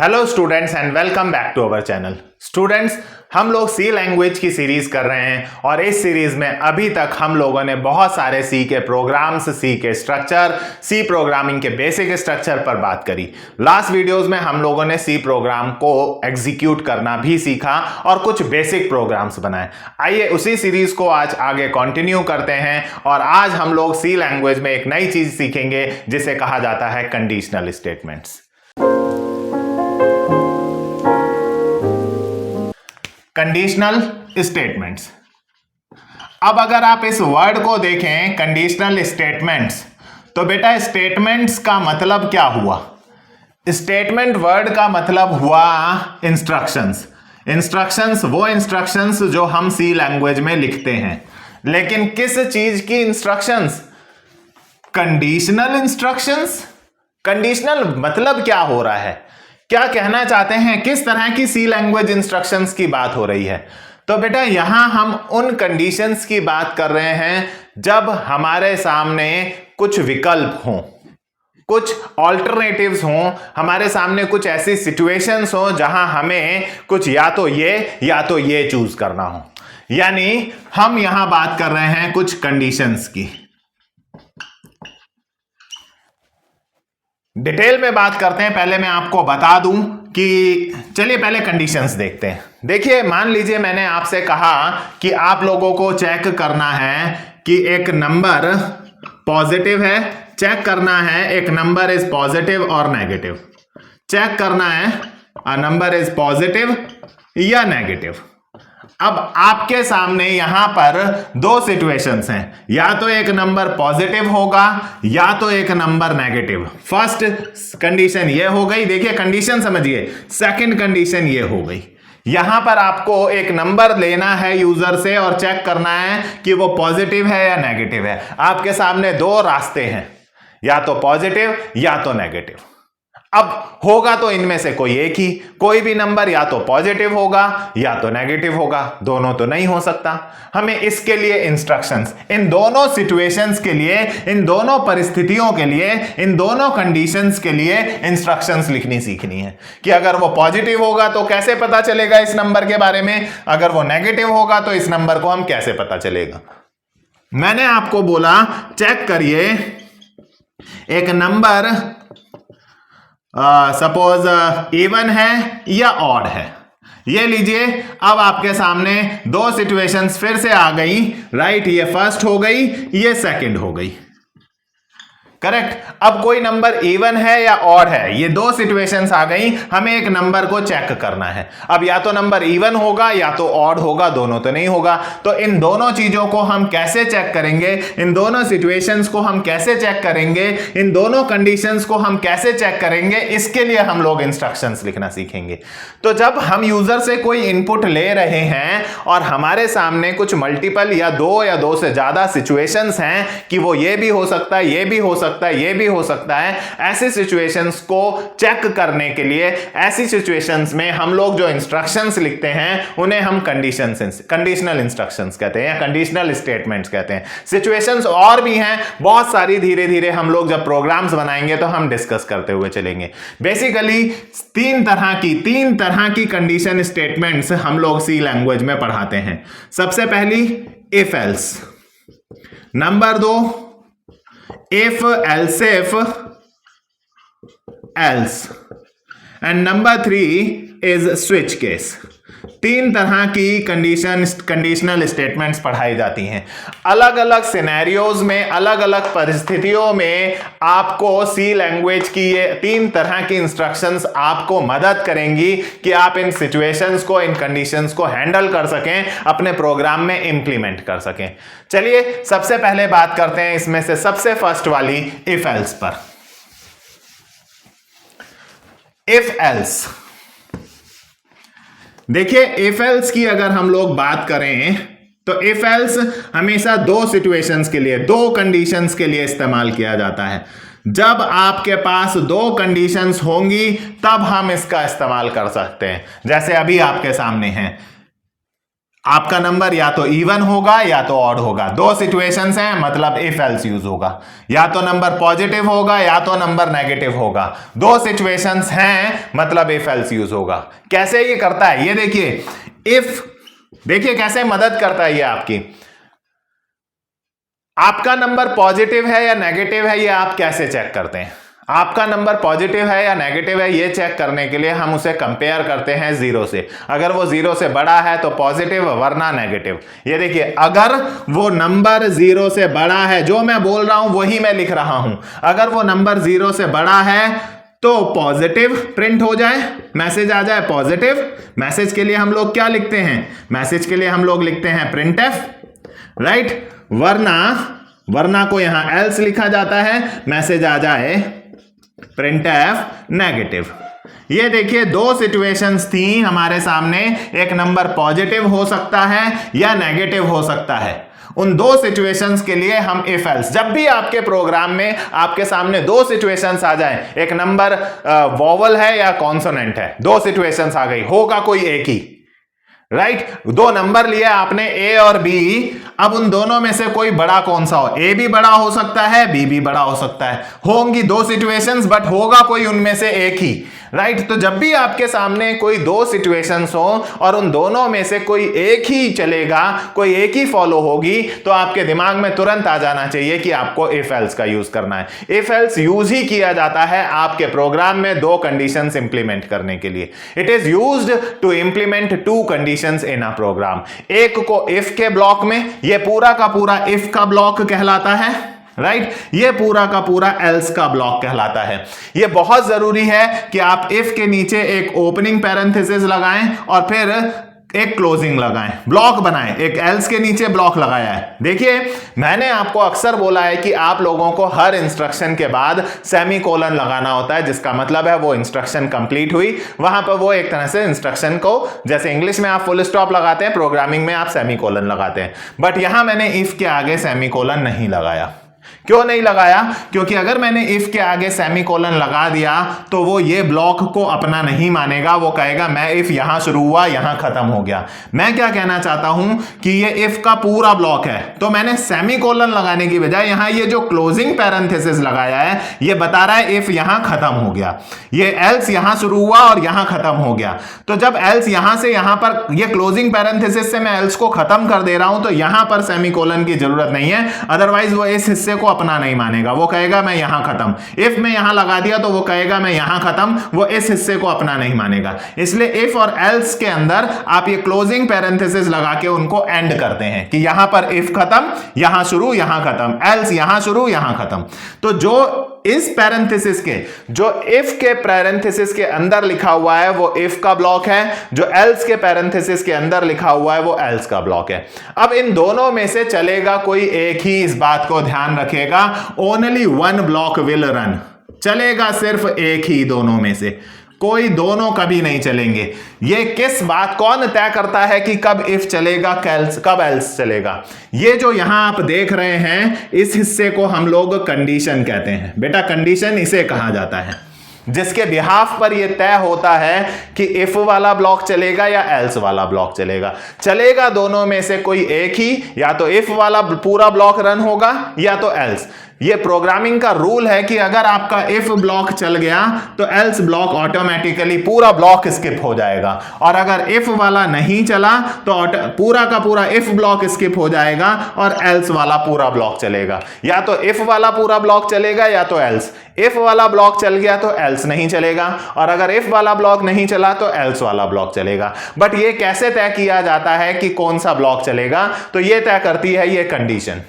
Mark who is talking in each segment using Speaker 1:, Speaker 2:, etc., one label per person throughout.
Speaker 1: Hello students and welcome back to our channel. Students, हम लोग सी language की series कर रहे हैं और इस सीरीज में अभी तक हम लोगों ने बहुत सारे सी के प्रोग्राम्स, सी के स्ट्रक्चर, सी प्रोग्रामिंग के बेसिक स्ट्रक्चर पर बात करी। लास्ट वीडियोस में हम लोगों ने सी प्रोग्राम को एग्जीक्यूट करना भी सीखा और कुछ बेसिक प्रोग्राम्स बनाए। आइए उसी सीरीज को आज आगे कंटिन्यू करते हैं और आज हम लोग सी लैंग्वेज में एक नई चीज सीखेंगे जिसे कहा जाता है कंडीशनल स्टेटमेंट्स। Conditional statements. अब अगर आप इस वर्ड को देखें कंडीशनल स्टेटमेंट्स, तो बेटा स्टेटमेंट्स का मतलब क्या हुआ? स्टेटमेंट वर्ड का मतलब हुआ इंस्ट्रक्शंस। इंस्ट्रक्शंस वो इंस्ट्रक्शंस जो हम सी लैंग्वेज में लिखते हैं, लेकिन किस चीज की इंस्ट्रक्शंस? Conditional instructions. कंडीशनल मतलब क्या हो रहा है, क्या कहना चाहते हैं, किस तरह की सी लैंग्वेज इंस्ट्रक्शंस की बात हो रही है? तो बेटा यहां हम उन कंडीशंस की बात कर रहे हैं जब हमारे सामने कुछ विकल्प हों, कुछ ऑल्टरनेटिव्स हों, हमारे सामने कुछ ऐसी सिचुएशंस हो जहां हमें कुछ या तो ये चूज करना हो। यानी हम यहां बात कर रहे हैं कुछ कंडीशंस की। डिटेल में बात करते हैं। पहले मैं आपको बता दूं कि चलिए पहले कंडीशंस देखते हैं। देखिए, मान लीजिए मैंने आपसे कहा कि आप लोगों को चेक करना है कि एक नंबर पॉजिटिव है, चेक करना है एक नंबर इज पॉजिटिव और नेगेटिव। चेक करना है अ नंबर इज पॉजिटिव या नेगेटिव। अब आपके सामने यहां पर दो सिचुएशंस हैं, या तो एक नंबर पॉजिटिव होगा या तो एक नंबर नेगेटिव। फर्स्ट कंडीशन ये हो गई, देखिए कंडीशन समझिए। सेकंड कंडीशन ये हो गई, यहां पर आपको एक नंबर लेना है यूजर से और चेक करना है कि वो पॉजिटिव है या नेगेटिव है। आपके सामने दो रास्ते हैं, या तो पॉजिटिव या तो नेगेटिव। अब होगा तो इनमें से कोई एक ही, कोई भी नंबर या तो पॉजिटिव होगा या तो नेगेटिव होगा, दोनों तो नहीं हो सकता। हमें इसके लिए इंस्ट्रक्शंस, इन दोनों सिचुएशंस के लिए, इन दोनों परिस्थितियों के लिए, इन दोनों कंडीशंस के लिए इंस्ट्रक्शंस लिखनी सीखनी है कि अगर वो पॉजिटिव होगा तो कैसे पता चलेगा इस नंबर के बारे में, अगर वो नेगेटिव होगा तो इस नंबर को हम कैसे पता चलेगा। मैंने आपको बोला चेक करिए एक नंबर सपोज इवन है या ऑड है। ये लीजिए, अब आपके सामने दो सिचुएशंस फिर से आ गई, राइट? ये फर्स्ट हो गई, ये सेकंड हो गई, करेक्ट। अब कोई नंबर इवन है या ऑड है, ये दो सिचुएशंस आ गई, हमें एक नंबर को चेक करना है। अब या तो नंबर इवन होगा या तो ऑड होगा, दोनों तो नहीं होगा। तो इन दोनों चीजों को हम कैसे चेक करेंगे, इन दोनों सिचुएशंस को हम कैसे चेक करेंगे, इन दोनों कंडीशंस को हम कैसे चेक करेंगे, इसके लिए हम लोग इंस्ट्रक्शंस लिखना सीखेंगे। तो जब हम यूजर से कोई इनपुट ले रहे हैं और हमारे सामने कुछ मल्टीपल या दो से ज्यादा सिचुएशंस हैं कि वो ये भी हो सकता है, ये भी हो सकता है, ये भी हो सकता है, ऐसे सिचुएशंस को चेक करने के लिए, ऐसी सिचुएशंस में हम लोग जो इंस्ट्रक्शंस लिखते हैं उन्हें हम कंडीशनल इंस्ट्रक्शंस कहते हैं या कंडीशनल स्टेटमेंट्स कहते हैं। सिचुएशंस और भी हैं बहुत सारी, धीरे धीरे हम लोग जब प्रोग्राम्स बनाएंगे तो हम डिस्कस करते हुए चलेंगे। बेसिकली तीन तरह की कंडीशन स्टेटमेंट्स हम लोग सी लैंग्वेज में पढ़ाते हैं। सबसे पहली इफ एल्स, नंबर दो if else if else, and number 3 is switch case। तीन तरह की कंडीशनल स्टेटमेंट्स पढ़ाई जाती हैं। अलग अलग सिनेरियोज में, अलग अलग परिस्थितियों में आपको सी लैंग्वेज की ये तीन तरह की इंस्ट्रक्शंस आपको मदद करेंगी कि आप इन सिचुएशंस को, इन कंडीशंस को हैंडल कर सकें, अपने प्रोग्राम में इंप्लीमेंट कर सकें। चलिए सबसे पहले बात करते हैं इसमें से सबसे फर्स्ट वाली इफ एल्स पर। इफ एल्स, देखिए इफ एल्स की अगर हम लोग बात करें तो इफ एल्स हमेशा दो सिचुएशंस के लिए, दो कंडीशंस के लिए इस्तेमाल किया जाता है। जब आपके पास दो कंडीशंस होंगी तब हम इसका इस्तेमाल कर सकते हैं। जैसे अभी आपके सामने हैं, आपका नंबर या तो इवन होगा या तो ऑड होगा। दो सिचुएशंस हैं, मतलब इफ एल्स यूज होगा। या तो नंबर पॉजिटिव होगा या तो नंबर नेगेटिव होगा। दो सिचुएशंस हैं, मतलब इफ एल्स यूज होगा। कैसे ये करता है ये देखिए। इफ देखिए कैसे मदद करता है ये आपकी। आपका नंबर पॉजिटिव है या नेगेटिव है, ये आप कैसे चेक करते हैं? आपका नंबर पॉजिटिव है या नेगेटिव है, ये चेक करने के लिए हम उसे कंपेयर करते हैं 0 से। अगर वो 0 से बड़ा है तो पॉजिटिव, वरना नेगेटिव। ये देखिए, अगर वो नंबर 0 से बड़ा है, जो मैं बोल रहा हूं वही मैं लिख रहा हूं। अगर वो नंबर 0 से बड़ा है तो पॉजिटिव प्रिंट हो जाए, मैसेज आ जाए पॉजिटिव। मैसेज के लिए हम लोग क्या लिखते हैं? मैसेज के लिए हम लोग लिखते हैं प्रिंटफ, राइट। वरना को यहां एल्स लिखा जाता है, मैसेज आ जाए प्रिंटफ नेगेटिव। ये देखिए, दो सिचुएशंस थी हमारे सामने। एक नंबर पॉजिटिव हो सकता है या नेगेटिव हो सकता है। उन दो सिचुएशंस के लिए हम इफ एल्स, जब भी आपके प्रोग्राम में आपके सामने दो सिचुएशंस आ जाए, एक नंबर वोवल है या कॉन्सोनेंट है, दो सिचुएशंस आ गई, होगा कोई एक ही, राइट। दो नंबर लिए आपने ए और बी, अब उन दोनों में से कोई बड़ा कौन सा हो? ए भी बड़ा हो सकता है, बी भी बड़ा हो सकता है। होंगी दो सिचुएशंस, बट होगा कोई उनमें से एक ही, राइट। तो जब भी आपके सामने कोई दो सिचुएशंस हो और उन दोनों में से कोई एक ही चलेगा, कोई एक ही फॉलो होगी, तो आपके दिमाग में तुरंत आ जाना चाहिए कि आपको इफ एल्स का यूज करना है। इफ एल्स यूज ही किया जाता है आपके प्रोग्राम में दो कंडीशंस इंप्लीमेंट करने के लिए। It is used to implement two conditions in a program. एक को इफ के ब्लॉक में, ये पूरा का पूरा इफ का ब्लॉक कहलाता है, राइट। ये पूरा का पूरा एल्स का ब्लॉक कहलाता है। ये बहुत जरूरी है कि आप इफ के नीचे एक ओपनिंग पैरेंथेसिस लगाएं और फिर एक क्लोजिंग लगाएं, ब्लॉक बनाएं। एक एल्स के नीचे ब्लॉक लगाया है। देखिए, मैंने आपको अक्सर बोला है कि आप लोगों को हर इंस्ट्रक्शन के बाद सेमीकोलन लगाना होता है, जिसका मतलब है वो इंस्ट्रक्शन कंप्लीट हुई। वहां पर वो एक तरह से इंस्ट्रक्शन को, जैसे इंग्लिश में आप फुल स्टॉप लगाते हैं, प्रोग्रामिंग में आप सेमीकोलन लगाते हैं। बट यहां मैंने इफ के आगे सेमीकोलन नहीं लगाया। क्यों नहीं लगाया? क्योंकि अगर मैंने इफ के आगे सेमीकोलन लगा दिया तो वो ये ब्लॉक को अपना नहीं मानेगा। वो कहेगा मैं इफ यहां शुरू हुआ यहां खत्म हो गया। मैं क्या कहना चाहता हूं कि ये इफ का पूरा ब्लॉक है, तो मैंने सेमीकोलन लगाने की बजाय यहां ये जो क्लोजिंग पैरेंथेसिस लगाया है, ये बता रहा है इफ यहां खत्म हो गया। ये एल्स यहां शुरू हुआ और यहां खत्म हो गया। तो जब एल्स यहां से यहां पर, ये क्लोजिंग पैरेंथेसिस से मैं एल्स को खत्म कर दे रहा हूं, तो यहां पर सेमीकोलन की जरूरत नहीं है। अदरवाइज वो इस हिस्से को अपना नहीं मानेगा। वो कहेगा मैं यहां खत्म। इफ मैं यहां लगा दिया तो वो कहेगा मैं यहां खत्म। वो इस हिस्से को अपना नहीं मानेगा। इसलिए इफ और एल्स के अंदर आप ये क्लोजिंग पैरेंथेसिस लगा के उनको एंड करते हैं कि यहां पर इफ खत्म, यहां शुरू, यहां खत्म, एल्स यहां शुरू, यहां खत्म। तो जो इस पैरेंथेसिस के, जो इफ के पैरेंथेसिस के अंदर लिखा हुआ है वो इफ का ब्लॉक है, जो एल्स के पैरेंथेसिस के अंदर लिखा हुआ है वो एल्स का ब्लॉक है। अब इन दोनों में से चलेगा कोई एक ही, इस बात को ध्यान रखिएगा। Only one block will run, चलेगा सिर्फ एक ही दोनों में से, कोई दोनों कभी नहीं चलेंगे। ये किस बात, कौन तय करता है कि कब इफ चलेगा, कब एल्स चलेगा? ये जो यहां आप देख रहे हैं, इस हिस्से को हम लोग कंडीशन कहते हैं। बेटा कंडीशन इसे कहा जाता है, जिसके बिहाफ पर यह तय होता है कि इफ वाला ब्लॉक चलेगा या एल्स वाला ब्लॉक चलेगा। चलेगा दोनों में से कोई एक ही, या तो इफ वाला पूरा ब्लॉक रन होगा या तो एल्स। ये प्रोग्रामिंग का रूल है कि अगर आपका इफ ब्लॉक चल गया तो एल्स ब्लॉक ऑटोमेटिकली पूरा ब्लॉक स्किप हो जाएगा, और अगर इफ वाला नहीं चला तो पूरा का पूरा इफ ब्लॉक स्किप हो जाएगा और एल्स वाला पूरा ब्लॉक चलेगा। या तो इफ वाला पूरा ब्लॉक चलेगा या तो एल्स। इफ वाला ब्लॉक चल गया तो एल्स नहीं चलेगा, और अगर इफ वाला ब्लॉक नहीं चला तो एल्स वाला ब्लॉक चलेगा। बट ये कैसे तय किया जाता है कि कौन सा ब्लॉक चलेगा? तो ये तय करती है ये कंडीशन।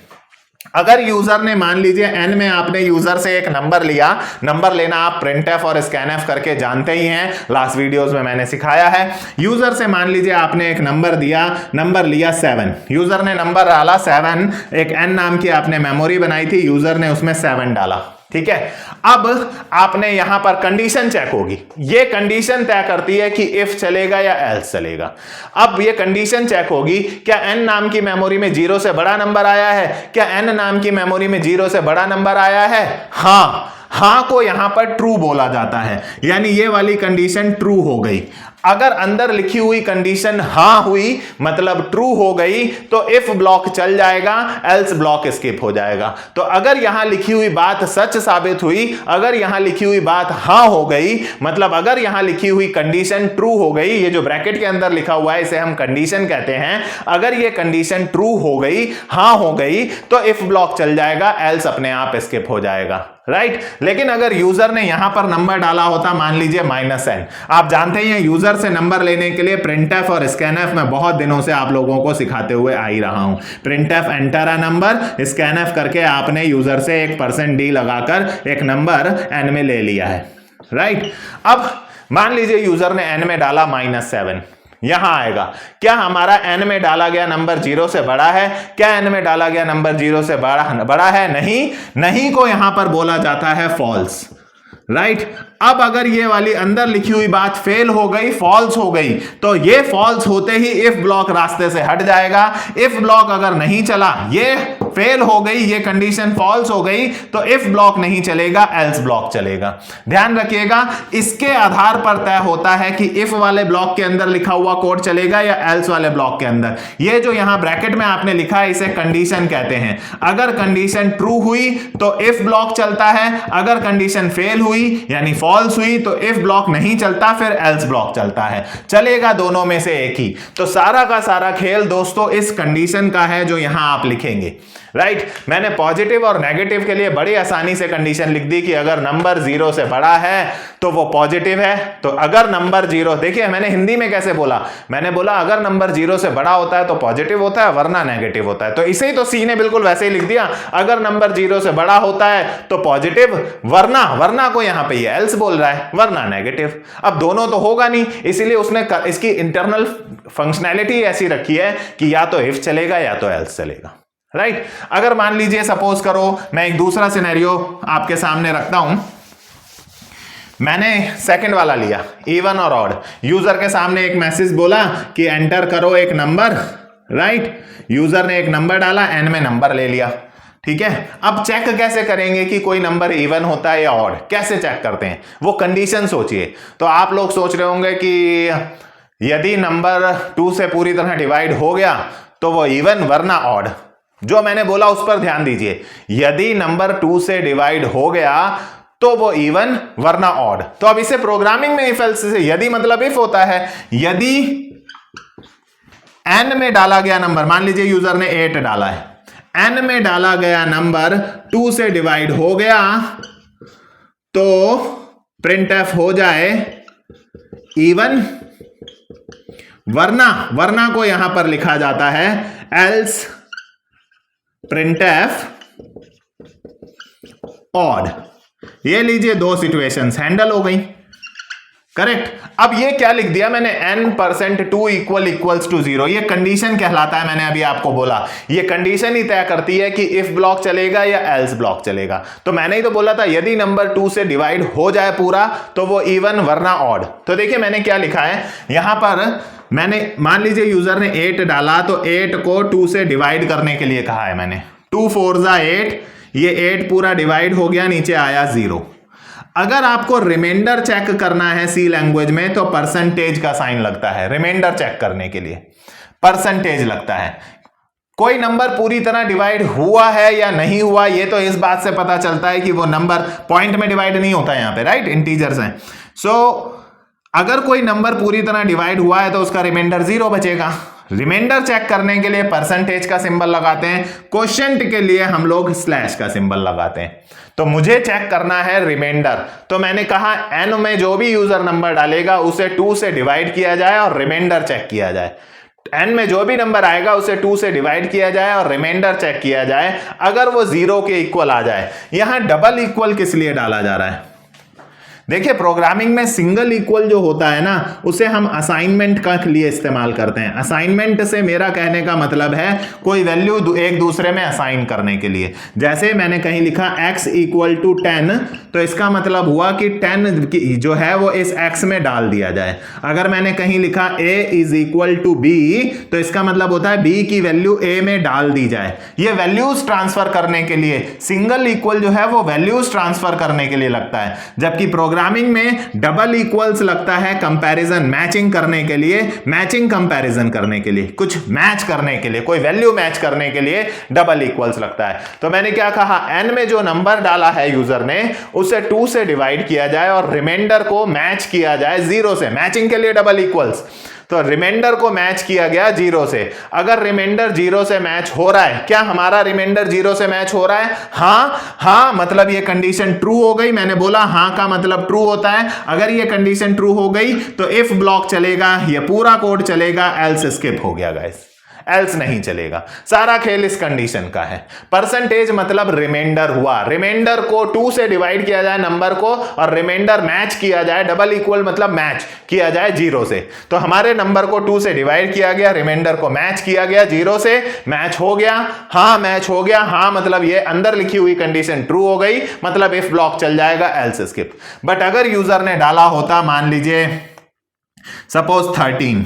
Speaker 1: अगर यूजर ने, मान लीजिए एन में आपने यूजर से एक नंबर लिया, नंबर लेना आप प्रिंटफ और स्कैनफ करके जानते ही हैं, लास्ट वीडियोस में मैंने सिखाया है। यूजर से मान लीजिए आपने एक नंबर दिया, नंबर लिया 7, यूजर ने नंबर डाला 7, एक एन नाम की आपने मेमोरी बनाई थी, यूजर ने उसमें 7 डाला, ठीक है। अब आपने यहां पर कंडीशन चेक होगी, ये कंडीशन तय करती है कि इफ चलेगा या एल्स चलेगा। अब ये कंडीशन चेक होगी, क्या एन नाम की मेमोरी में 0 से बड़ा नंबर आया है? क्या एन नाम की मेमोरी में 0 से बड़ा नंबर आया है? हाँ को यहां पर ट्रू बोला जाता है, यानी ये वाली कंडीशन ट्रू हो गई। अगर अंदर लिखी हुई कंडीशन हां हुई मतलब ट्रू हो गई तो इफ ब्लॉक चल जाएगा, एल्स ब्लॉक स्किप हो जाएगा। तो अगर यहां लिखी हुई बात सच साबित हुई, अगर यहां लिखी हुई बात हां हो गई, मतलब अगर यहां लिखी हुई कंडीशन ट्रू हो गई, ये जो ब्रैकेट के अंदर लिखा हुआ है इसे हम कंडीशन कहते हैं, अगर ये कंडीशन ट्रू हो गई, हां हो गई, तो इफ ब्लॉक चल जाएगा, एल्स अपने आप स्किप हो जाएगा, राइट। लेकिन अगर यूजर ने यहां पर नंबर डाला होता, मान लीजिए -n, आप जानते हैं यूजर से नंबर लेने के लिए printf और scanf मैं बहुत दिनों से आप लोगों को सिखाते हुए आ ही रहा हूं। printf enter a number, scanf करके आपने यूजर से एक %d लगाकर एक नंबर n में ले लिया है, राइट। अब मान लीजिए यूजर ने n में डाला -7, यहां आएगा, क्या हमारा n में डाला गया नंबर 0 से बड़ा है? क्या n में डाला गया नंबर 0 से बड़ा है? नहीं को यहां पर बोला जाता है फॉल्स, राइट। अब अगर ये वाली अंदर लिखी हुई बात फेल हो गई, फॉल्स हो गई, तो ये फॉल्स होते ही इफ ब्लॉक रास्ते से हट जाएगा। इफ ब्लॉक अगर नहीं चला, ये फेल हो गई, ये कंडीशन फॉल्स हो गई, तो इफ ब्लॉक नहीं चलेगा, एल्स ब्लॉक चलेगा। ध्यान रखिएगा, इसके आधार पर तय होता है कि इफ वाले ब्लॉक के अंदर लिखा हुआ कोड चलेगा या एल्स वाले ब्लॉक के अंदर। ये जो यहां ब्रैकेट में आपने लिखा है इसे कंडीशन कहते हैं। अगर कंडीशन ट्रू हुई तो इफ ब्लॉक चलता है, अगर कंडीशन फेल हुई यानी फॉल्स हुई तो इफ ब्लॉक नहीं चलता, फिर एल्स ब्लॉक चलता है। चलेगा दोनों में से एक ही। तो सारा का सारा खेल दोस्तों इस कंडीशन का है जो यहां आप लिखेंगे, राइट। मैंने पॉजिटिव और नेगेटिव के लिए बड़ी आसानी से कंडीशन लिख दी कि अगर नंबर 0 से बड़ा है तो वो पॉजिटिव है। तो अगर नंबर 0, देखिए मैंने हिंदी में कैसे बोला, मैंने बोला अगर नंबर 0 से बड़ा होता है तो पॉजिटिव होता है, वरना नेगेटिव होता है। तो इसे ही तो सी ने बिल्कुल वैसे ही लिख दिया, अगर नंबर 0 से बड़ा होता है तो पॉजिटिव, वरना को यहां पे ये एल्स बोल रहा है, वरना नेगेटिव। अब दोनों तो होगा नहीं, इसीलिए उसने इसकी इंटरनल फंक्शनैलिटी ऐसी रखी है कि या तो इफ चलेगा या तो एल्स चलेगा, राइट। अगर मान लीजिए सपोज करो मैं एक दूसरा सिनेरियो आपके सामने रखता हूं, मैंने सेकंड वाला लिया, इवन और ऑड। यूजर के सामने एक मैसेज बोला कि एंटर करो एक नंबर, राइट। यूजर ने एक नंबर डाला, n में नंबर ले लिया, ठीक है। अब चेक कैसे करेंगे कि कोई नंबर इवन होता है या ऑड, कैसे चेक करते हैं? वो कंडीशन सोचिए। तो आप लोग सोच रहे होंगे कि यदि नंबर 2 से पूरी तरह डिवाइड हो गया तो वो इवन, वरना ऑड। जो मैंने बोला उस पर ध्यान दीजिए, यदि नंबर 2 से डिवाइड हो गया तो वो इवन, वरना ऑड। तो अब इसे प्रोग्रामिंग में इफ एल्स से, यदि मतलब इफ होता है, यदि n में डाला गया नंबर, मान लीजिए यूजर ने 8 डाला है, n में डाला गया नंबर 2 से डिवाइड हो गया तो printf हो जाए इवन, वरना को यहां पर लिखा जाता है एल्स printf ऑड। ये लीजिए, दो सिचुएशंस हैंडल हो गई, करेक्ट। अब ये क्या लिख दिया मैंने, n%2 इक्वल्स टू 0, ये कंडीशन कहलाता है। मैंने अभी आपको बोला ये कंडीशन ही तय करती है कि इफ ब्लॉक चलेगा या एल्स ब्लॉक चलेगा। तो मैंने ही तो बोला था यदि नंबर 2 से डिवाइड हो जाए पूरा तो वो इवन, वरना ऑड। तो देखिए मैंने क्या लिखा है यहां पर, मैंने मान लीजिए यूजर ने 8 डाला तो 8 को 2 से डिवाइड करने के लिए कहा है मैंने, 2 4 जा 8, ये 8 पूरा डिवाइड हो गया, नीचे आया 0। अगर आपको रिमाइंडर चेक करना है सी लैंग्वेज में तो परसेंटेज का साइन लगता है, रिमाइंडर चेक करने के लिए परसेंटेज लगता है। कोई नंबर पूरी तरह डिवाइड हुआ है या नहीं हुआ ये तो इस बात से पता चलता है कि वो नंबर पॉइंट में डिवाइड नहीं होता यहां पे, राइट, इंटीजर्स हैं। सो अगर कोई नंबर पूरी तरह डिवाइड हुआ है तो उसका रिमाइंडर 0 बचेगा। रिमाइंडर चेक करने के लिए परसेंटेज का सिंबल लगाते हैं, क्वोशिएंट के लिए हम लोग स्लैश का सिंबल लगाते हैं। तो मुझे चेक करना है रिमाइंडर, तो मैंने कहा n में जो भी यूजर नंबर डालेगा उसे 2 से डिवाइड किया जाए और रिमाइंडर चेक किया जाए। n में जो भी नंबर आएगा उसे 2 से डिवाइड किया जाए और रिमाइंडर चेक किया जाए। अगर वो 0 के इक्वल आ जाए, यहां डबल इक्वल किस लिए डाला जा रहा है? देखिए प्रोग्रामिंग में सिंगल इक्वल जो होता है ना उसे हम असाइनमेंट का लिए इस्तेमाल करते हैं। असाइनमेंट से मेरा कहने का मतलब है कोई वैल्यू एक दूसरे में असाइन करने के लिए। जैसे मैंने कहीं लिखा x इक्वल टू 10 तो इसका मतलब हुआ कि 10 जो है वो इस x में डाल दिया जाए। अगर मैंने कहीं लिखा a is equal to b तो इसका मतलब होता है b की वैल्यू a में डाल दी जाए। ये वैल्यूज ट्रांसफर करने के लिए सिंगल इक्वल जो है वो वैल्यूज ट्रांसफर करने के लिए लगता है, जबकि प्रोग्राम प्रोग्रामिंग में डबल इक्वल्स लगता है कंपैरिजन मैचिंग करने के लिए, मैचिंग कंपैरिजन करने के लिए, कुछ मैच करने के लिए, कोई वैल्यू मैच करने के लिए डबल इक्वल्स लगता है। तो मैंने क्या कहा, n में जो नंबर डाला है यूजर ने उसे 2 से डिवाइड किया जाए और रिमाइंडर को मैच किया जाए 0 से, मैचिंग के लिए डबल इक्वल्स। तो रिमाइंडर को मैच किया गया 0 से। अगर रिमाइंडर 0 से मैच हो रहा है, क्या हमारा रिमाइंडर 0 से मैच हो रहा है? हाँ, मतलब ये कंडीशन ट्रू हो गई। मैंने बोला हाँ का मतलब ट्रू होता है। अगर ये कंडीशन ट्रू हो गई तो इफ ब्लॉक चलेगा, ये पूरा कोड चलेगा, एल्स स्किप हो गया गाइस, एल्स नहीं चलेगा। सारा खेल इस कंडीशन का है। परसेंटेज मतलब रिमाइंडर हुआ, रिमाइंडर को 2 से डिवाइड किया जाए नंबर को और रिमाइंडर मैच किया जाए, डबल इक्वल मतलब मैच किया जाए 0 से। तो हमारे नंबर को 2 से डिवाइड किया गया, रिमाइंडर को मैच किया गया 0 से, मैच हो गया, हाँ मैच हो गया, हाँ मतलब ये अंदर लिखी हुई कंडीशन ट्रू हो गई, मतलब इफ ब्लॉक चल जाएगा, एल्स स्किप। बट अगर यूजर ने डाला होता मान लीजिए सपोज 13,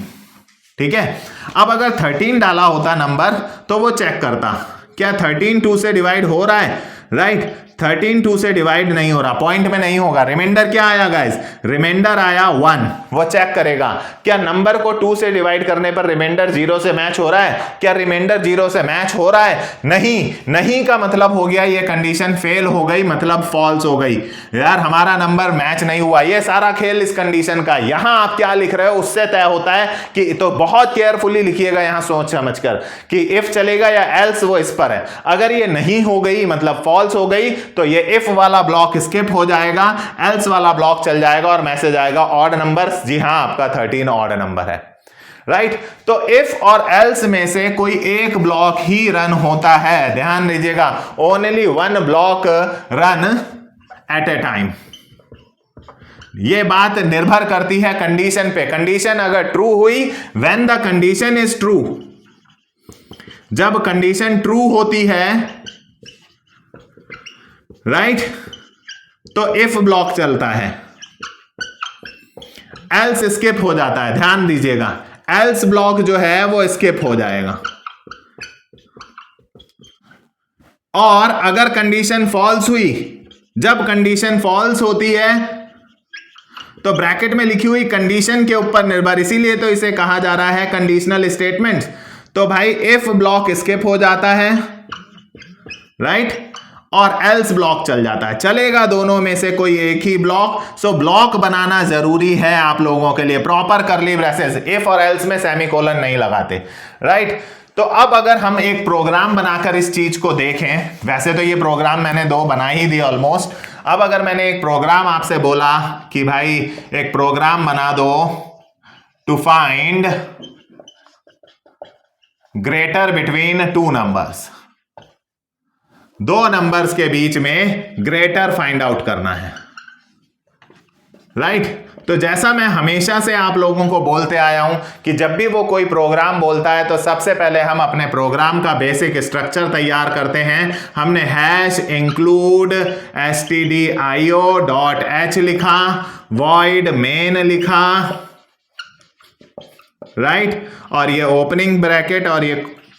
Speaker 1: ठीक है, अब अगर 13 डाला होता नंबर तो वो चेक करता क्या 13 2 से डिवाइड हो रहा है, राइट। 13 2 से डिवाइड नहीं हो रहा, पॉइंट में नहीं होगा। रिमाइंडर क्या आया गाइस? रिमाइंडर आया 1। वो चेक करेगा क्या नंबर को 2 से डिवाइड करने पर रिमाइंडर 0 से मैच हो रहा है? क्या रिमाइंडर 0 से मैच हो रहा है? नहीं का मतलब हो गया ये कंडीशन फेल हो गई, मतलब फॉल्स हो गई। यार हमारा नंबर मैच नहीं हुआ। ये सारा खेल इस कंडीशन का। यहां आप क्या लिख रहे हो उससे तय होता है कि, तो बहुत केयरफुली लिखिएगा यहां सोच समझकर कि इफ चलेगा या एल्स, वो इस पर है। अगर ये नहीं हो गई मतलब फॉल्स हो गई तो ये इफ वाला ब्लॉक स्किप हो जाएगा, एल्स वाला ब्लॉक चल जाएगा और मैसेज आएगा ऑड नंबर। जी हां, आपका 13 ऑड नंबर है, राइट। तो इफ और एल्स में से कोई एक ब्लॉक ही रन होता है, ध्यान दीजिएगा, only 1 block run at A time. ये बात निर्भर करती है कंडीशन पे। कंडीशन अगर ट्रू हुई, when the condition is true, जब कंडीशन ट्रू होती है, राइट, तो इफ ब्लॉक चलता है, एल्स स्किप हो जाता है। ध्यान दीजिएगा, एल्स ब्लॉक जो है वो स्किप हो जाएगा। और अगर कंडीशन फॉल्स हुई, जब कंडीशन फॉल्स होती है तो ब्रैकेट में लिखी हुई कंडीशन के ऊपर निर्भर, इसीलिए तो इसे कहा जा रहा है कंडीशनल स्टेटमेंट। तो भाई इफ ब्लॉक स्किप हो जाता है, राइट, और एल्स ब्लॉक चल जाता है। चलेगा दोनों में से कोई एक ही ब्लॉक। सो ब्लॉक बनाना जरूरी है आप लोगों के लिए, प्रॉपर करली ब्रेसेस, इफ और एल्स में सेमीकोलन नहीं लगाते, राइट। तो अब अगर हम एक प्रोग्राम बनाकर इस चीज को देखें, वैसे तो ये प्रोग्राम मैंने 2 बना ही दिए ऑलमोस्ट। अब अगर मैंने एक प्रोग्राम आपसे बोला कि भाई एक प्रोग्राम बना दो to find greater between 2 numbers, 2 numbers के बीच में ग्रेटर फाइंड आउट करना है, राइट। तो जैसा मैं हमेशा से आप लोगों को बोलते आया हूं कि जब भी वो कोई प्रोग्राम बोलता है तो सबसे पहले हम अपने प्रोग्राम का बेसिक स्ट्रक्चर तैयार करते हैं। हमने हैश इंक्लूड stdio.h लिखा, वॉइड मेन लिखा, राइट, और ये ओपनिंग ब्रैकेट और ये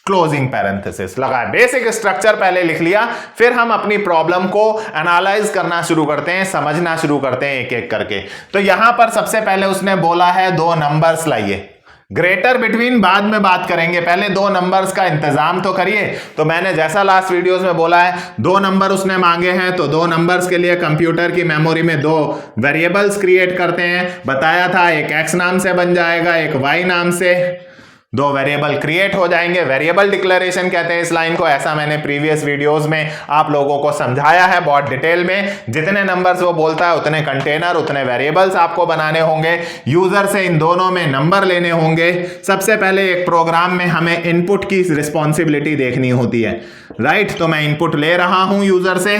Speaker 1: क्लोजिंग पैरेंथेसिस लगाए। बेसिक स्ट्रक्चर पहले लिख लिया, फिर हम अपनी प्रॉब्लम को एनालाइज करना शुरू करते हैं, समझना शुरू करते हैं एक एक करके। तो यहां पर सबसे पहले उसने बोला है 2 नंबर्स लाइए। ग्रेटर बिटवीन बाद में बात करेंगे, पहले 2 नंबर्स का इंतजाम तो करिए। तो मैंने जैसा लास्ट वीडियोस में बोला है, 2 नंबर उसने मांगे हैं, तो 2 नंबर्स के लिए कंप्यूटर की मेमोरी में 2 वेरिएबल्स क्रिएट करते हैं। बताया था एक x नाम से बन जाएगा, एक y नाम से, 2 वेरिएबल क्रिएट हो जाएंगे। वेरिएबल डिक्लेरेशन कहते हैं इस लाइन को। ऐसा मैंने प्रीवियस वीडियोस में आप लोगों को समझाया है बहुत डिटेल में। जितने नंबर्स वो बोलता है उतने कंटेनर, उतने वेरिएबल्स आपको बनाने होंगे। यूजर से इन दोनों में नंबर लेने होंगे। सबसे पहले एक प्रोग्राम में हमें इनपुट की रिस्पॉन्सिबिलिटी देखनी होती है, राइट। तो मैं इनपुट ले रहा हूं यूजर से,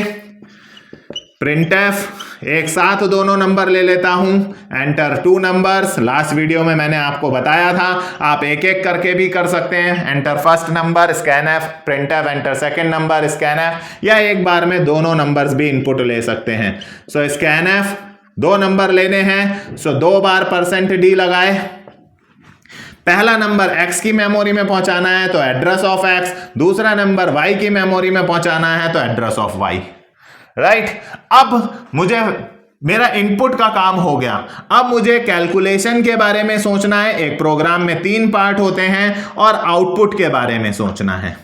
Speaker 1: printf, एक साथ दोनों नंबर ले लेता हूं, एंटर 2 नंबर्स। लास्ट वीडियो में मैंने आपको बताया था आप एक एक करके भी कर सकते हैं। Enter first number, scanf, printf, enter second number, scanf, या एक बार में दोनों नंबर्स भी इनपुट ले सकते हैं। सो स्कैनf 2 नंबर लेने हैं, सो 2 बार %d लगाए। पहला नंबर x की मेमोरी में पहुंचाना है तो एड्रेस ऑफ x, दूसरा नंबर y की मेमोरी में पहुंचाना है तो एड्रेस ऑफ y, राइट। अब मुझे मेरा इनपुट का काम हो गया। अब मुझे कैलकुलेशन के बारे में सोचना है। एक प्रोग्राम में 3 पार्ट होते हैं और आउटपुट के बारे में सोचना है,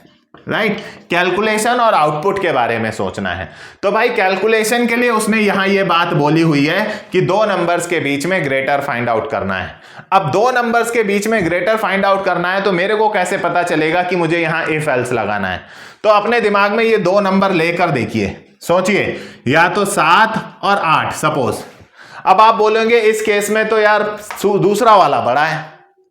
Speaker 1: राइट। कैलकुलेशन और आउटपुट के बारे में सोचना है। तो भाई कैलकुलेशन के लिए उसने यहां ये बात बोली हुई है कि 2 नंबर्स के बीच में ग्रेटर फाइंड आउट करना है। अब 2 नंबर्स के बीच में ग्रेटर फाइंड आउट करना है तो मेरे को कैसे पता चलेगा कि मुझे यहां इफ एल्स लगाना है? तो अपने दिमाग में ये 2 नंबर लेकर देखिए, सोचिए, या तो 7 और 8 सपोज। अब आप बोलेंगे इस केस में तो यार दूसरा वाला बड़ा है,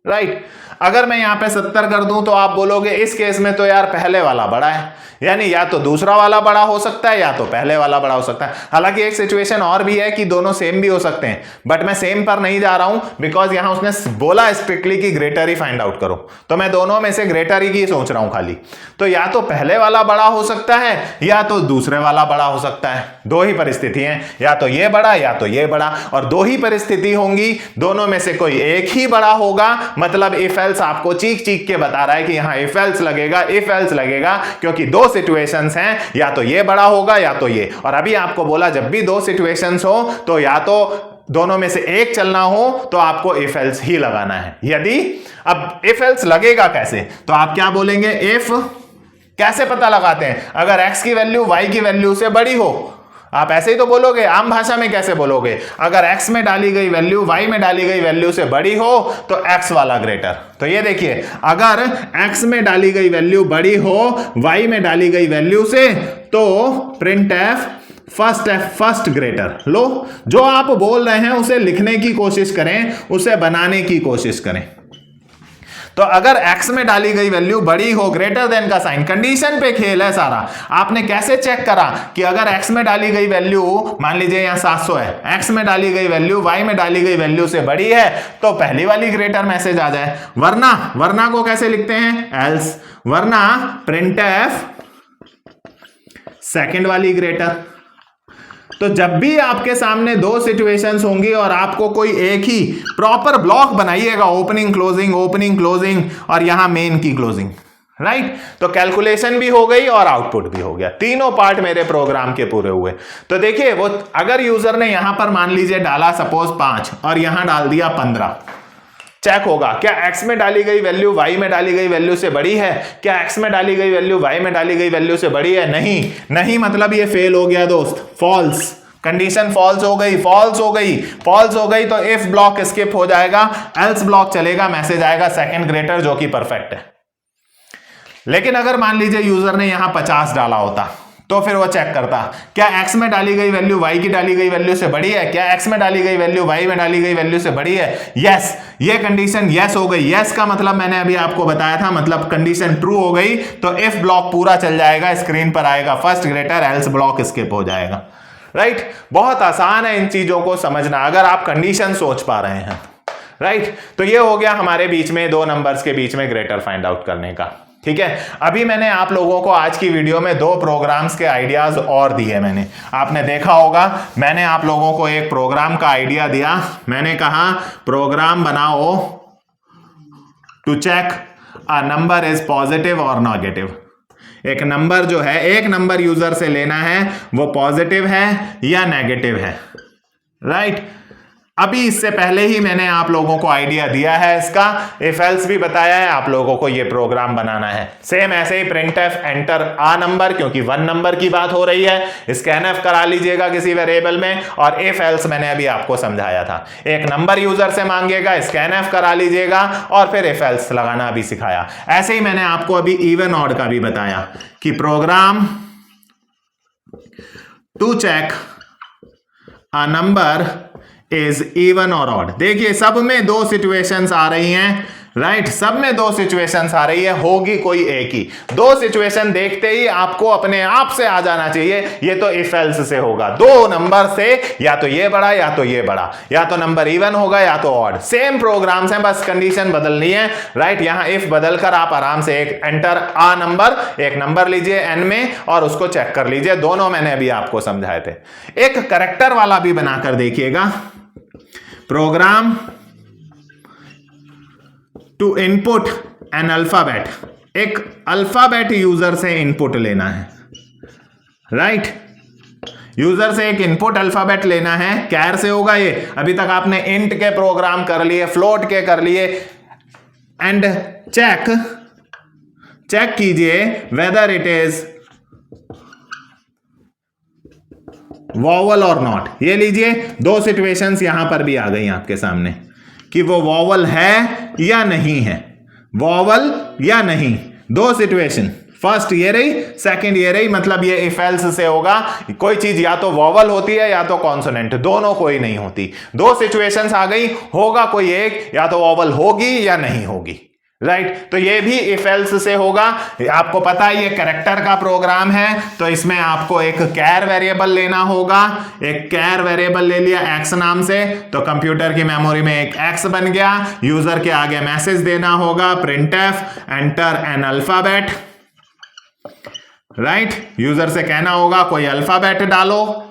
Speaker 1: राइट। अगर मैं यहां पे 70 कर दूं तो आप बोलोगे इस केस में तो यार पहले वाला बड़ा है, यानी या तो दूसरा वाला बड़ा हो सकता है या तो पहले वाला बड़ा हो सकता है। हालांकि एक सिचुएशन और भी है कि दोनों सेम भी हो सकते हैं, बट मैं सेम पर नहीं जा रहा हूं बिकॉज यहां उसने बोला स्ट्रिक्टली कि ग्रेटर ही फाइंड आउट करो, तो मैं दोनों में से ग्रेटर ही की सोच रहा हूं खाली। तो या तो पहले वाला बड़ा हो सकता है या तो दूसरे वाला बड़ा हो सकता है। 2 ही परिस्थिति हैं, या तो ये बड़ा या तो ये बड़ा, और 2 ही परिस्थिति होंगी, दोनों में से कोई एक ही बड़ा होगा। मतलब इफ एल्स आपको चीख चीख के बता रहा है कि यहां इफ एल्स लगेगा, इफ एल्स लगेगा, क्योंकि 2 सिचुएशंस हैं, या तो ये बड़ा होगा या तो ये। और अभी आपको बोला जब भी 2 सिचुएशंस हो तो या तो दोनों में से एक चलना हो तो आपको इफ एल्स ही लगाना है। यदि अब इफ एल्स लगेगा कैसे, तो आप क्या बोलेंगे, इफ कैसे पता लगाते हैं? अगर x की वैल्यू y की वैल्यू से बड़ी हो, आप ऐसे ही तो बोलोगे, आम भाषा में कैसे बोलोगे? अगर x में डाली गई वैल्यू y में डाली गई वैल्यू से बड़ी हो तो x वाला ग्रेटर। तो ये देखिए, अगर x में डाली गई वैल्यू बड़ी हो y में डाली गई वैल्यू से तो प्रिंट एफ फर्स्ट ग्रेटर। लो, जो आप बोल रहे हैं उसे लिखने की कोशिश करें, उसे बनाने की कोशिश करें। तो अगर x में डाली गई वैल्यू बड़ी हो, ग्रेटर देन का साइन, कंडीशन पे खेल है सारा। आपने कैसे चेक करा कि अगर x में डाली गई वैल्यू, मान लीजिए यहां 700 है, x में डाली गई वैल्यू y में डाली गई वैल्यू से बड़ी है तो पहली वाली ग्रेटर मैसेज आ जाए। वरना को कैसे लिखते हैं, एल्स, वरना प्रिंट एफ सेकेंड वाली ग्रेटर। तो जब भी आपके सामने 2 सिचुएशंस होंगी और आपको कोई एक ही प्रॉपर ब्लॉक बनाइएगा, ओपनिंग क्लोजिंग और यहां मेन की क्लोजिंग, राइट। तो कैलकुलेशन भी हो गई और आउटपुट भी हो गया, तीनों पार्ट मेरे प्रोग्राम के पूरे हुए। तो देखिए, वो अगर यूजर ने यहां पर मान लीजिए डाला सपोज 5 और यहां डाल दिया 15, चेक होगा क्या x में डाली गई वैल्यू y में डाली गई वैल्यू से बड़ी है? क्या x में डाली गई वैल्यू y में डाली गई वैल्यू से बड़ी है? नहीं, मतलब ये फेल हो गया दोस्त, फॉल्स, कंडीशन फॉल्स हो गई तो इफ ब्लॉक स्किप हो जाएगा, एल्स ब्लॉक चलेगा, मैसेज आएगा सेकंड ग्रेटर जो कि परफेक्ट है। लेकिन अगर मान लीजिए यूजर ने यहां 50 डाला होता तो फिर वो चेक करता, क्या x में डाली गई वैल्यू y की डाली गई वैल्यू से बड़ी है? क्या x में डाली गई वैल्यू y में डाली गई वैल्यू से बड़ी है? यस, ये कंडीशन यस हो गई। यस का मतलब मैंने अभी आपको बताया था, मतलब कंडीशन ट्रू हो गई तो इफ ब्लॉक पूरा चल जाएगा, स्क्रीन पर आएगा first greater, else block skip हो जाएगा, राइट। बहुत आसान है इन चीजों को समझना अगर आप कंडीशन सोच पा रहे हैं, राइट। तो ये हो गया हमारे बीच में 2 नंबर्स के बीच में ग्रेटर फाइंड आउट करने का, ठीक है। अभी मैंने आप लोगों को आज की वीडियो में 2 प्रोग्राम्स के आइडियाज और दिए। आपने देखा होगा, मैंने आप लोगों को एक प्रोग्राम का आइडिया दिया। मैंने कहा प्रोग्राम बनाओ to check a number is positive और नेगेटिव। एक नंबर जो है, एक नंबर यूजर से लेना है, वो पॉजिटिव है या नेगेटिव है, राइट। अभी इससे पहले ही मैंने आप लोगों को आइडिया दिया है इसका, इफ एल्स भी बताया है, आप लोगों को ये प्रोग्राम बनाना है। सेम ऐसे ही प्रिंट एफ एंटर आ नंबर, क्योंकि 1 नंबर की बात हो रही है, स्कैन एफ करा लीजिएगा किसी वेरिएबल में, और इफ एल्स मैंने अभी आपको समझाया था, एक नंबर यूजर से मांगेगा, स्कैन एफ करा लीजिएगा और फिर इफ एल्स लगाना अभी सिखाया। ऐसे ही मैंने आपको अभी इवन ऑड का भी बताया कि program to check a number is even और ऑड। देखिए सब में 2 सिचुएशंस आ रही हैं, राइट, सब में 2 सिचुएशंस आ रही है, होगी कोई एक ही। 2 सिचुएशन देखते ही आपको अपने आप से आ जाना चाहिए ये तो इफ एल्स से होगा। 2 नंबर से या तो ये बड़ा या तो ये बड़ा, या तो नंबर इवन होगा या तो ऑड। सेम प्रोग्राम्स हैं, बस कंडीशन बदलनी है, राइट। यहां इफ बदलकर आप आराम से एक एंटर आ नंबर, एक नंबर लीजिए एन में और उसको चेक कर लीजिए। दोनों मैंने अभी आपको समझाए थे। एक करेक्टर वाला भी बनाकर देखिएगा, program to input an alphabet. एक अल्फाबेट यूजर से इनपुट लेना है, राइट। यूजर से एक इनपुट अल्फाबेट लेना है, कैर से होगा ये। अभी तक आपने इंट के प्रोग्राम कर लिए, फ्लोट के कर लिए, एंड चेक कीजिए वेदर इट इज वॉवल और नॉट। ये लीजिए, दो सिचुएशंस यहां पर भी आ गई आपके सामने कि वो वॉवल है या नहीं है, वॉवल या नहीं। दो सिचुएशन, फर्स्ट ये रही, सेकंड ये रही। मतलब ये इफ एल्स से होगा, कोई चीज या तो वॉवल होती है या तो कॉन्सोनेंट, दोनों कोई नहीं होती। दो सिचुएशंस आ गई, होगा कोई एक, या तो वॉवल होगी या नहीं होगी, राइट। तो ये भी इफ एल्स से होगा। आपको पता है ये कैरेक्टर का प्रोग्राम है, तो इसमें आपको एक कैर वेरिएबल लेना होगा। एक कैर वेरिएबल ले लिया x नाम से, तो कंप्यूटर की मेमोरी में एक x बन गया। यूजर के आगे मैसेज देना होगा, printf enter an alphabet, right. User से कहना होगा कोई अल्फाबेट डालो,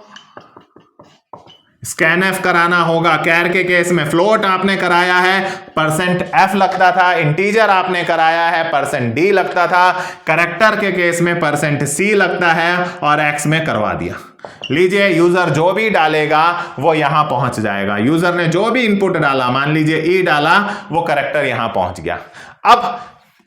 Speaker 1: स्कैनएफ कराना होगा। कैर के केस में फ्लोट आपने कराया है, %f लगता था। इंटीजर आपने कराया है, %d लगता था। कैरेक्टर के केस में %c लगता है, और x में करवा दिया। लीजिए, यूजर जो भी डालेगा वो यहां पहुंच जाएगा। यूजर ने जो भी इनपुट डाला, मान लीजिए e डाला, वो कैरेक्टर यहां पहुंच गया। अब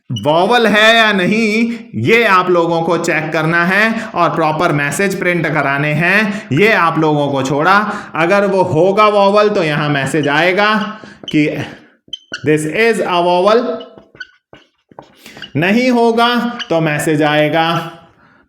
Speaker 1: वॉवल है या नहीं ये आप लोगों को चेक करना है, और प्रॉपर मैसेज प्रिंट कराने हैं, ये आप लोगों को छोड़ा। अगर वो होगा वॉवल तो यहां मैसेज आएगा कि दिस इज अ वॉवल, नहीं होगा तो मैसेज आएगा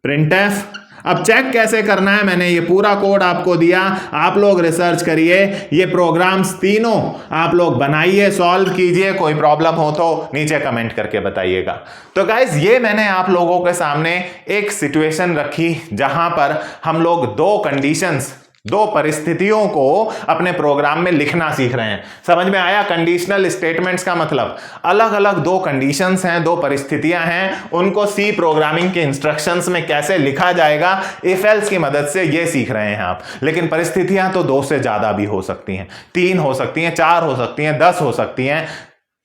Speaker 1: printf। अब चेक कैसे करना है, मैंने ये पूरा कोड आपको दिया, आप लोग रिसर्च करिए। ये प्रोग्राम्स तीनों आप लोग बनाइए, सॉल्व कीजिए। कोई प्रॉब्लम हो तो नीचे कमेंट करके बताइएगा। तो गाइज, ये मैंने आप लोगों के सामने एक सिचुएशन रखी जहां पर हम लोग दो कंडीशंस, दो परिस्थितियों को अपने प्रोग्राम में लिखना सीख रहे हैं। समझ में आया कंडीशनल स्टेटमेंट्स का मतलब? अलग अलग दो कंडीशंस हैं, दो परिस्थितियां हैं, उनको सी प्रोग्रामिंग के इंस्ट्रक्शंस में कैसे लिखा जाएगा इफ एल्स की मदद से, ये सीख रहे हैं आप। लेकिन परिस्थितियां तो 2 से ज्यादा भी हो सकती हैं, 3 हो सकती हैं, 4 हो सकती हैं, 10 हो सकती हैं।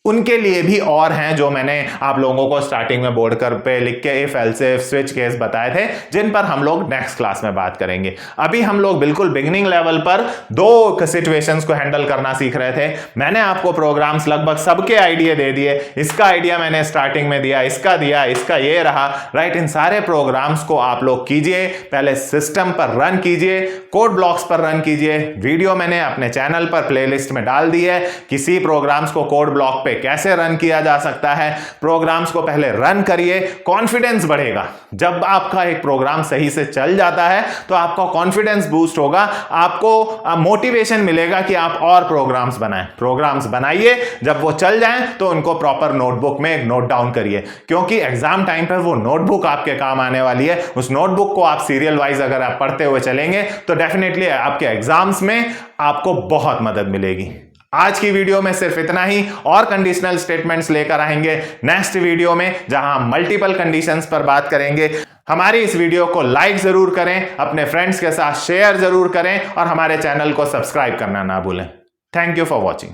Speaker 1: उनके लिए भी और हैं जो मैंने आप लोगों को स्टार्टिंग में बोर्ड कर पे लिख के if else if switch case बताए थे, जिन पर हम लोग नेक्स्ट क्लास में बात करेंगे। अभी हम लोग बिल्कुल बिगिनिंग लेवल पर दो सिचुएशंस को हैंडल करना सीख रहे थे। मैंने आपको प्रोग्राम्स लगभग सबके आइडिया दे दिए। इसका आइडिया मैंने स्टार्टिंग में दिया, इसका दिया, इसका ये रहा, राइट। इन सारे प्रोग्राम्स को आप लोग कीजिए, पहले सिस्टम पर रन कीजिए, कोड ब्लॉक्स पर रन कीजिए। वीडियो मैंने अपने चैनल पर प्लेलिस्ट में डाल दी है कि सी प्रोग्राम्स को कोड ब्लॉक कैसे रन किया जा सकता है। प्रोग्राम्स को पहले रन करिए, कॉन्फिडेंस बढ़ेगा। जब आपका एक प्रोग्राम सही से चल जाता है तो आपका कॉन्फिडेंस बूस्ट होगा, आपको मोटिवेशन मिलेगा कि आप और प्रोग्राम्स बनाएं। प्रोग्राम्स बनाइए, जब वो चल जाएं तो उनको प्रॉपर नोटबुक में नोट डाउन करिए, क्योंकि एग्जाम टाइम पर वो नोटबुक आपके काम आने वाली है। उस नोटबुक को आप सीरियल वाइज अगर आप पढ़ते हुए चलेंगे तो डेफिनेटली आपके एग्जाम्स में आपको बहुत मदद मिलेगी। आज की वीडियो में सिर्फ इतना ही, और कंडीशनल स्टेटमेंट्स लेकर आएंगे नेक्स्ट वीडियो में, जहां हम मल्टीपल कंडीशंस पर बात करेंगे। हमारी इस वीडियो को लाइक जरूर करें, अपने फ्रेंड्स के साथ शेयर जरूर करें, और हमारे चैनल को सब्सक्राइब करना ना भूलें। Thank you for watching.